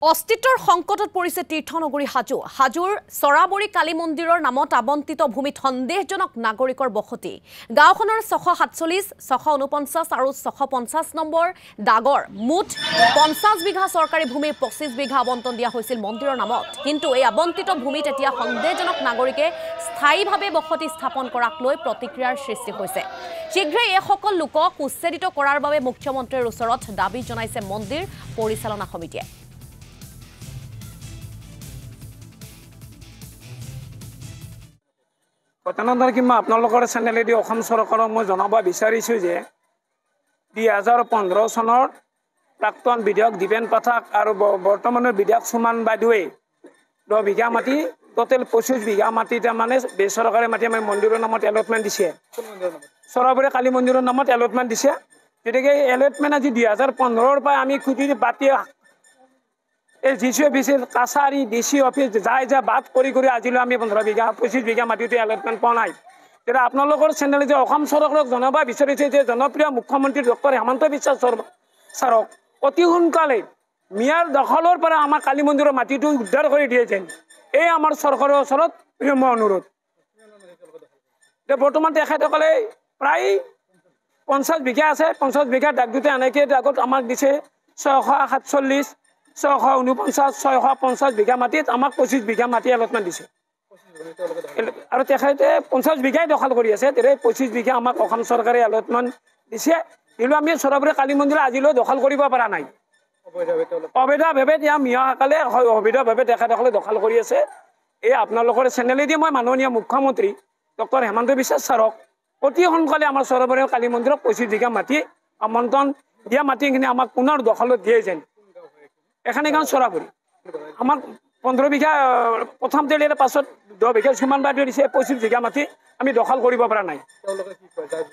অস্তিত্বৰ সংকটত পৰিছে তীৰ্থনগৰী হাজো হাজোৰ সৰাবৰী কালী মন্দিৰৰ নামত আবণ্টিত ভূমিত সন্দেহজনক নাগৰিকৰ বসতি গাঁওখনৰ 647 649 আৰু 650 নম্বৰ দাগৰ মুঠ 50 বিঘা চৰকাৰী ভূমিৰ 25 বিঘা আবণ্টন দিয়া হৈছিল মন্দিৰৰ নামত কিন্তু এই আবণ্টিত ভূমিত এতিয়া সন্দেহজনক নাগৰিকে স্থায়ীভাৱে বসতি স্থাপন কৰাক লৈ প্ৰতিক্ৰিয়াৰ সৃষ্টি হৈছে শীঘ্ৰেই এই সকল লোকক উচ্ছেদিত কৰাৰ বাবে মুখ্যমন্ত্ৰীৰ ওচৰত দাবী জনাইছে মন্দিৰ পৰিচালনা সমিতিয়ে ঘটনাৰ কি মই আপোনালোকৰ চেনেলেদি অসম চৰকাৰক মই জনাব বিচাৰিছোঁ যে 2015 চনৰ প্ৰাক্তন বিধায়ক দীপেন পাঠক আৰু বৰ্তমানৰ বিধায়ক সুমান বাইদেৱে 10 বিঘা মাটি টোটেল 25 বিঘা মাটি তাৰমানে বেচৰকাৰী মাটি আমাৰ মন্দিৰৰ নামত এলটমেণ্ট দিছে সৰাবৰী কালী মন্দিৰৰ নামত এলটমেণ্ট দিছে গতিকে এলটমেণ্ট আজি 2015 পৰা আমি খুজি বাতি এই জিচি অফিসেৰ কাছাৰি ডিসি অফিস যাই যা বাদ কৰি আজিলৈ আমি 15 বিঘা 25 বিঘা মাটিতে এলটমেণ্ট পোৱা নাই তেতিয়া আপোনালোকৰ চেনেলে যে অসম চৰকাৰক জনাব বিচাৰিছে যে জনপ্ৰিয় মুখ্যমন্ত্ৰী ডক্টৰ হেমন্ত বিশ্ব ছাৰক অতি সোনকালে মিয়াৰ দখলৰ পৰা আমাৰ কালী মন্দিৰৰ মাটিটো উদ্ধাৰ কৰি দিয়ে যেন এই আমাৰ চৰকাৰৰ ওচৰত প্ৰিয় অনুৰোধ বৰ্তমান তেখেতসকলে প্ৰায় 50 বিঘা আছে 50 বিঘা দাগ দুটা এনেকৈ দাগত আমাক দিছে 647 649 650 বিঘা মাটিত আমাক 25 বিঘা মাটি এলটমেণ্ট দিছে আৰু তেখেতে 50 বিঘাই দখল কৰি আছে তেৰে 25 বিঘা আমাক অসম চৰকাৰে এলটমেণ্ট দিছে কিন্তু আমি সৰাবৰী কালী মন্দিৰ আজিলৈ দখল কৰিব পৰা নাই অবৈধভাৱে দিয়া মিয়াসকলে অবৈধভাৱে তেখেতসকলে দখল কৰি আছে এই আপোনালোকৰ চেনেলেদি মই মাননীয় মুখ্যমন্ত্ৰী ডক্টৰ হেমন্ত বিশ্ব ছাৰক অতি সোনকালে আমাৰ সৰাবৰী কালী মন্দিৰক 25 বিঘা মাটি আমন্ত্ৰণ দিয়া মাটিখিনি আমাক পুনৰ দখলত দিয়ে যেন এখানে গাঁও সৰাবৰী আমার 15 বিঘা প্রথম তেলের পাছত 10 বিঘা সুমান বাদ দিছে 25 বিঘা মাটি আমি দখল কৰিব পৰা নাই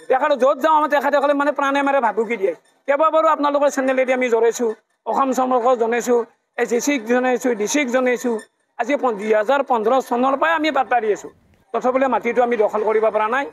তেখেতে য'ত যাওঁ আমাৰ তেখেতসকলে মানে প্ৰাণে মাৰে ভাবুকি দিয়ে কেইবাবাৰো আপোনালোকৰ চেনেলেদি আমি জনাইছোঁ অসম চৰকাৰক জনাইছোঁ এজেচিক জনাইছোঁ ডিচিক জনাইছোঁ আজি 2015 চনৰ পৰাই আমি বাৰ্তা দি আছোঁ তথাপিও মাটিটো আমি দখল কৰিব পৰা নাই